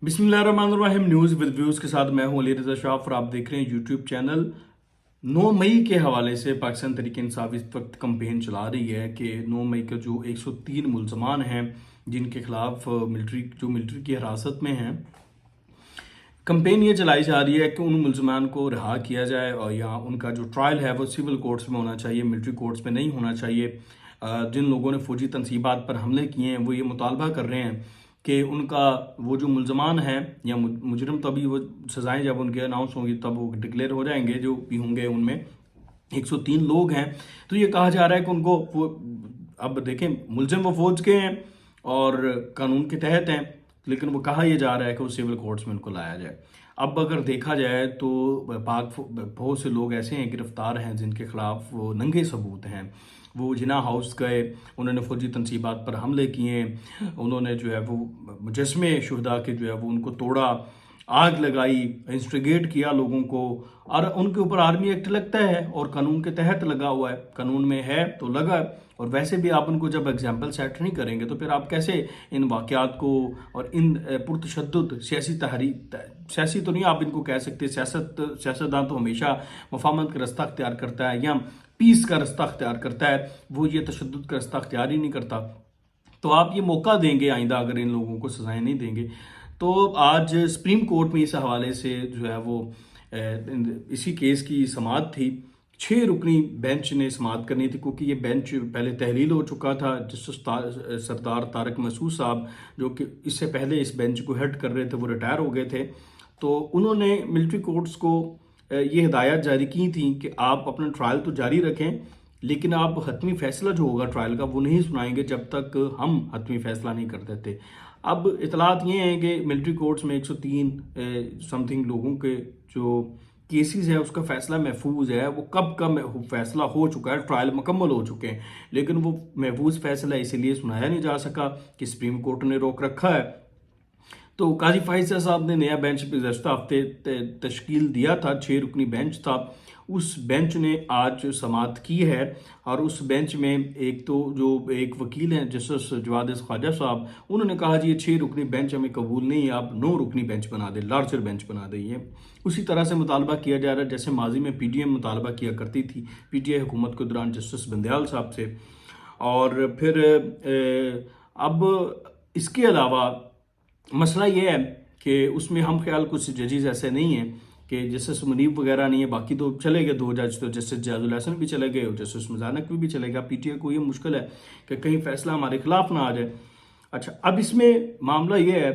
बिस्मिल्लाहिर्रहमानिर्रहीम news with views के साथ मैं हूं अली रज़ा शाह और आप देख रहे हैं यूट्यूब चैनल। 9 मई के हवाले से पाकिस्तान तहरीक इंसाफ इस वक्त कंपेन चला रही है कि 9 मई का जो 103 मुल्ज़मान हैं जिनके खिलाफ मिलिट्री की हिरासत में हैं, कंपेन ये चलाई जा रही है कि उन मुल्ज़मान को रिहा किया जाए और या उनका जो ट्रायल है वो सिविल कोर्ट्स में होना चाहिए, मिलिट्री कोर्ट्स में नहीं होना चाहिए। जिन लोगों ने फौजी तनसीबात पर हमले किए हैं वो ये मुतालबा कर रहे हैं कि उनका वो जो मुल्ज़मान हैं या मुजरिम, तभी वो सज़ाएं जब उनके अनाउंस होंगी तब वो डिक्लेयर हो जाएंगे, जो भी होंगे उनमें 103 लोग हैं। तो ये कहा जा रहा है कि उनको वो, अब देखें, मुल्ज़िम वो फौज के हैं और कानून के तहत हैं, लेकिन वो कहा यह जा रहा है कि वो सिविल कोर्ट्स में उनको लाया जाए। अब अगर देखा जाए तो पाक बहुत से लोग ऐसे हैं गिरफ्तार हैं जिनके खिलाफ वो नंगे सबूत हैं। वो जिना हाउस गए, उन्होंने फौजी तनसीबात पर हमले किए, उन्होंने जो है वो मुजस्मे शुहदा के जो है वो उनको तोड़ा, आग लगाई, इंस्टिगेट किया लोगों को, और उनके ऊपर आर्मी एक्ट लगता है और कानून के तहत लगा हुआ है, कानून में है तो लगा है। और वैसे भी आप उनको जब एग्जाम्पल सेट नहीं करेंगे तो फिर आप कैसे इन वाक़यात को और इन पुरतशद्दुद सियासी तो नहीं आप इनको कह सकते, सियासतदान तो हमेशा मफाहमत का रास्ता अख्तियार करता है या पीस का रास्ता अख्तियार करता है, वो ये तशद्दुद का रास्ता अख्तियार ही नहीं करता। तो आप ये मौका देंगे आइंदा अगर इन लोगों को सजाएं नहीं देंगे। तो आज सुप्रीम कोर्ट में इस हवाले से जो है वो इसी केस की समाअत थी। 6 रुकनी बेंच ने समाअत करनी थी क्योंकि ये बेंच पहले तहलील हो चुका था। जस्टिस सरदार तारक मसूद साहब, जो कि इससे पहले इस बेंच को हेड कर रहे थे, वो रिटायर हो गए थे। तो उन्होंने मिलिट्री कोर्ट्स को ये हिदायत जारी की थी कि आप अपना ट्रायल तो जारी रखें, लेकिन आप हतमी फैसला जो होगा ट्रायल का वो नहीं सुनाएंगे जब तक हम हतमी फैसला नहीं कर देते। अब इतलात ये हैं कि मिलिट्री कोर्ट्स में 103 समथिंग लोगों के जो केसेस है उसका फैसला महफूज है। वो कब का फैसला हो चुका है, ट्रायल मुकम्मल हो चुके हैं, लेकिन वो महफूज फैसला इसीलिए सुनाया नहीं जा सका कि सुप्रीम कोर्ट ने रोक रखा है। तो काजी फाइजा साहब ने नया बेंच गुज़श्ता हफ्ते तश्कील दिया था, 6 रुकनी बेंच था। उस बेंच ने आज समाअत की है और उस बेंच में एक तो जो एक वकील हैं जस्टिस जवाद ख्वाजा साहब, उन्होंने कहा जी ये 6 रुकनी बेंच हमें कबूल नहीं है, आप 9 रुकनी बेंच बना दें, लार्जर बेंच बना दें। उसी तरह से मुतालबा किया जा रहा है जैसे माजी में पीटीएम मुतालबा किया करती थी, पीटीआई हुकूमत के दौरान जस्टिस बंदयाल साहब से। और फिर अब इसके अलावा मसला ये है कि उसमें हम ख्याल कुछ जजेस ऐसे नहीं हैं कि जस्टिस मुनीब वगैरह नहीं है, बाकी तो चले गए 2 जज, तो जस्टिस जाजुल हसन भी चले गए और जस्टिस मुजानक भी चले गया। पीटीआई को ये मुश्किल है कि कहीं फैसला हमारे खिलाफ ना आ जाए। अच्छा, अब इसमें मामला ये है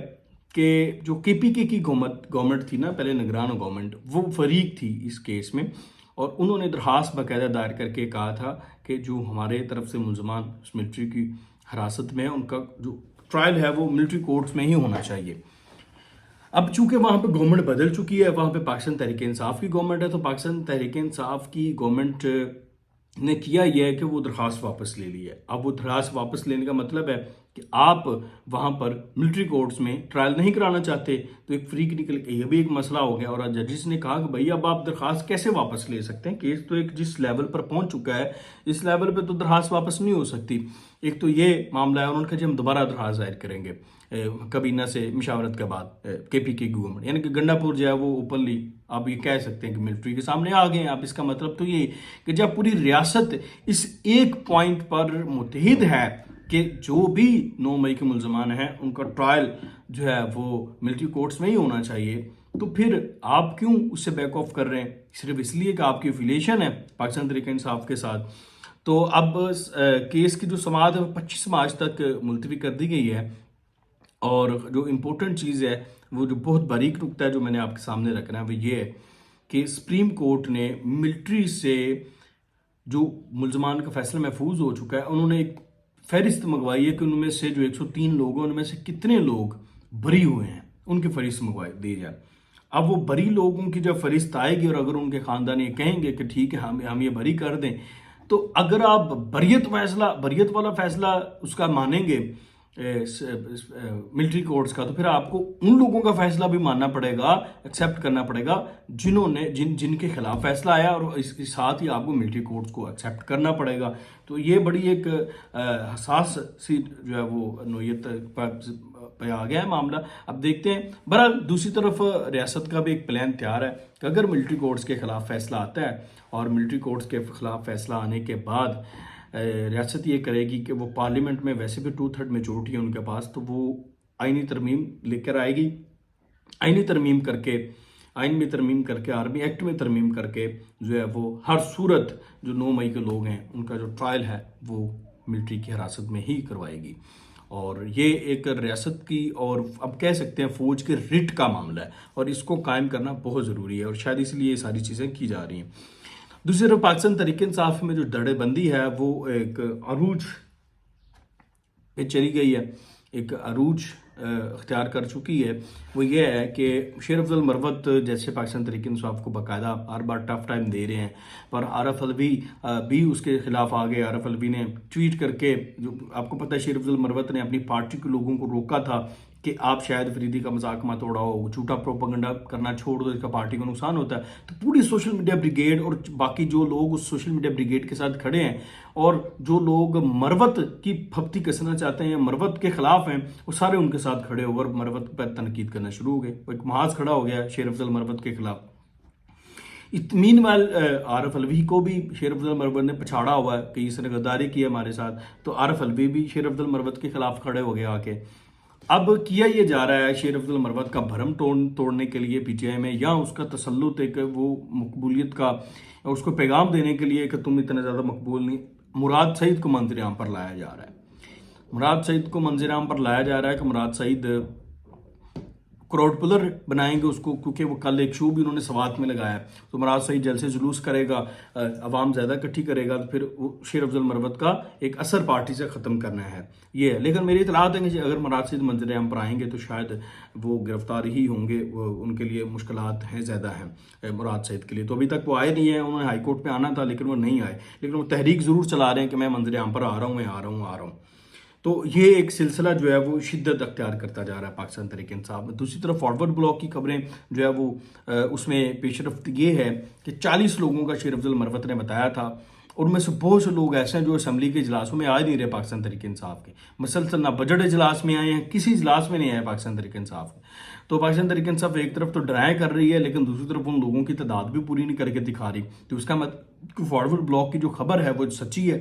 कि जो केपीके की गवर्नमेंट थी ना, पहले निगरान गवर्नमेंट, वो फरीक थी इस केस में, और उन्होंने दरख्वास्त बाकायदा दायर करके कहा था कि जो हमारे तरफ से मुल्ज़मान मिलिट्री की हिरासत में है उनका जो ट्रायल है वो मिलिट्री कोर्ट्स में ही होना चाहिए। अब चूंकि वहाँ पे गवर्नमेंट बदल चुकी है, वहाँ पे पाकिस्तान तहरीक इंसाफ की गवर्नमेंट है, तो पाकिस्तान तहरीक इंसाफ की गवर्नमेंट ने किया यह है कि वो दरख्वास्त वापस ले ली है। अब वो दरख्वास्त वापस लेने का मतलब है कि आप वहाँ पर मिलिट्री कोर्ट्स में ट्रायल नहीं कराना चाहते, तो एक फ्रीक निकल के ये भी एक मसला हो गया। और जजिस ने कहा कि भाई अब आप दरख्वास्त कैसे वापस ले सकते हैं, केस तो एक जिस लेवल पर पहुँच चुका है इस लेवल पर तो दरख्वास्त वापस नहीं हो सकती। एक तो ये मामला है, उन्होंने कहा जी हम दोबारा दरख्वास्त दायर करेंगे कबीना से मशावरत के बाद केपीके गवर्नमेंट, यानी कि गंडापुर जो है वो ओपनली आप ये कह सकते हैं कि मिलिट्री के सामने आ गए हैं। आप इसका मतलब तो ये कि जब पूरी रियासत इस एक पॉइंट पर मुतहिद है कि जो भी 9 मई के मुल्ज़मान हैं उनका ट्रायल जो है वो मिलिट्री कोर्ट्स में ही होना चाहिए, तो फिर आप क्यों उससे बैक ऑफ कर रहे हैं सिर्फ इसलिए कि आपकी एफिलिएशन है पाकिस्तान तहरीक इंसाफ के साथ। तो अब केस की जो समाअत है 25 मार्च तक मुलतवी कर दी गई है। और जो इम्पोर्टेंट चीज़ है, वो जो बहुत बारीक नुकता है जो मैंने आपके सामने रखना है, वो ये है कि सुप्रीम कोर्ट ने मिलिट्री से जो मुल्ज़मान का फैसला महफूज हो चुका है, उन्होंने एक फहरिस्त मंगवाई है कि उनमें से जो 103 लोग हैं उनमें से कितने लोग बरी हुए हैं, उनकी फहरिस्त मंगवाई दी जाए। अब वो बरी लोगों की जब फहरिस्त आएगी और अगर उनके ख़ानदान ये कहेंगे कि ठीक है हम ये बरी कर दें, तो अगर आप बरियत वाला फैसला उसका मानेंगे मिलिट्री कोर्ट्स का, तो फिर आपको उन लोगों का फैसला भी मानना पड़ेगा, एक्सेप्ट करना पड़ेगा जिनके खिलाफ फैसला आया, और इसके साथ ही आपको मिलिट्री कोर्ट्स को एक्सेप्ट करना पड़ेगा। तो ये बड़ी एक हसास सी जो है वो नोयत पे आ गया है मामला। अब देखते हैं। बहरहाल दूसरी तरफ रियासत का भी एक प्लान तैयार है कि अगर मिलिट्री कोर्ट्स के खिलाफ फैसला आता है, और मिलिट्री कोर्ट्स के खिलाफ फैसला आने के बाद रियासत ये करेगी कि वो पार्लियामेंट में वैसे भी 2/3 मेजोरिटी है उनके पास, तो वो आईनी तरमीम लेकर आएगी। आईनी तरमीम करके, आइन में तरमीम करके, आर्मी एक्ट में तरमीम करके जो है वो हर सूरत जो 9 मई के लोग हैं उनका जो ट्रायल है वो मिलिट्री की हिरासत में ही करवाएगी। और ये एक रियासत की, और अब कह सकते हैं फौज के रिट का मामला है, और इसको कायम करना बहुत ज़रूरी है, और शायद इसलिए ये सारी चीज़ें की जा रही हैं। दूसरी तरफ पाकिस्तान तहरीक इंसाफ में जो धड़ेबंदी है वो एक अरूज पे चली गई है, एक अरूज अख्तियार कर चुकी है। वो ये है कि शेर अफजल मरवत जैसे पाकिस्तान तहरीक इंसाफ को बाकायदा हर बार टफ टाइम दे रहे हैं, पर आरफ अलवी भी उसके खिलाफ आ गए। आरफ अलवी ने ट्वीट करके, जो आपको पता है शेर अफजल मरवत ने अपनी पार्टी के लोगों को रोका था कि आप शायद फरीदी का मजाक मत उड़ाओ, झूठा प्रोपेगेंडा करना छोड़ दो, इसका पार्टी को नुकसान होता है। तो पूरी सोशल मीडिया ब्रिगेड और बाकी जो लोग उस सोशल मीडिया ब्रिगेड के साथ खड़े हैं, और जो लोग मरवत की फप्ती कसना चाहते हैं या मरवत के खिलाफ हैं, वो सारे उनके साथ खड़े होकर मरवत पर तनकीद करना शुरू हो गए। एक महाज खड़ा हो गया शेर अफजल मरवत के खिलाफ। मीनवाइल आरफ अलवी को भी शेर अफजल मरवत ने पछाड़ा हुआ है कि इसने गद्दारी की हमारे साथ, तो आरफ अलवी भी शेर अफजल मरवत के खिलाफ खड़े हो गए आके। अब किया ये जा रहा है शेर अफजल मरवत का भरम तोड़ने के लिए पीटीआई में, या उसका तसल्लुत एक वो मकबूलियत का, उसको पैगाम देने के लिए कि तुम इतने ज़्यादा मकबूल नहीं। मुराद सईद को मंजर आम पर लाया जा रहा है। मुराद सईद को मंजर आम पर लाया जा रहा है कि मुराद सईद क्राउड पुलर बनाएंगे उसको, क्योंकि वो कल एक शो भी उन्होंने सवात में लगाया है। तो मुराद सईद जलसे जुलूस करेगा, अवाम ज़्यादा इकट्ठी करेगा, तो फिर वो शेर अफजल मरवत का एक असर पार्टी से ख़त्म करना है ये है। लेकिन मेरी इतलात है कि अगर मुराद सईद मंजर आम पर आएंगे तो शायद वो गिरफ्तार ही होंगे, उनके लिए मुश्किलात हैं, ज़्यादा हैं मुराद सईद के लिए। तो अभी तक वो आए नहीं है, उन्होंने हाई कोर्ट पर आना था लेकिन वो नहीं आए, लेकिन वो तहरीक ज़रूर चला रहे हैं कि मैं मंजर आम पर आ रहा हूँ, मैं आ रहा हूँ। तो ये एक सिलसिला जो है वो शिद्दत अख्तियार करता जा रहा है पाकिस्तान तहरीक इंसाफ में। दूसरी तरफ फॉरवर्ड ब्लॉक की खबरें जो है वो उसमें पेशरफ्त ये है कि 40 लोगों का शेर अफजल मरवत ने बताया था, उनमें से बहुत से लोग ऐसे हैं जो असम्बली के इजलासों में आ नहीं रहे पाकिस्तान तहरीक इंसाफ के। मसलसल ना बजट इजलास में आए हैं, किसी इजलास में नहीं आए पाकिस्तान तहरीक इंसाफ के। तो पाकिस्तान तहरीक इंसाफ एक तरफ तो डराएं कर रही है, लेकिन दूसरी तरफ उन लोगों की तादाद भी पूरी नहीं करके दिखा रही। तो उसका मतलब फॉरवर्ड ब्लॉक की जो खबर है वो सच्ची है,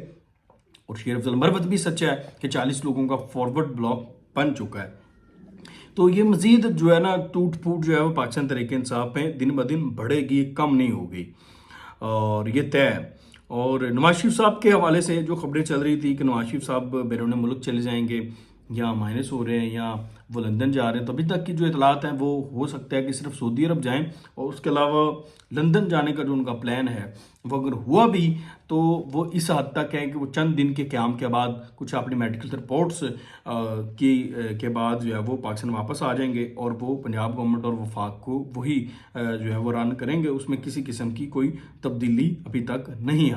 और शेर अफजल मरवत भी सच्चा है कि 40 लोगों का फॉरवर्ड ब्लॉक बन चुका है। तो ये मजीद जो है ना टूट फूट जो है वो पाकिस्तान तहरीक इंसाफ में दिन ब दिन बढ़ेगी, कम नहीं होगी, और ये तय है। और नवाज शरीफ साहब के हवाले से जो खबरें चल रही थी कि नवाज शरीफ साहब बैरून मुल्क चले जाएंगे, या माइनस हो रहे हैं, या वो लंदन जा रहे हैं, तो अभी तक की जो इतलात हैं वो हो सकता है कि सिर्फ सऊदी अरब जाएं, और उसके अलावा लंदन जाने का जो उनका प्लान है वो अगर हुआ भी तो वो इस हद तक है कि वो चंद दिन के क़याम के बाद कुछ अपनी मेडिकल रिपोर्ट्स के बाद जो है वो पाकिस्तान वापस आ जाएंगे, और वो पंजाब गवर्नमेंट और वफाक को वही जो है वो रन करेंगे। उसमें किसी किस्म की कोई तब्दीली अभी तक नहीं है।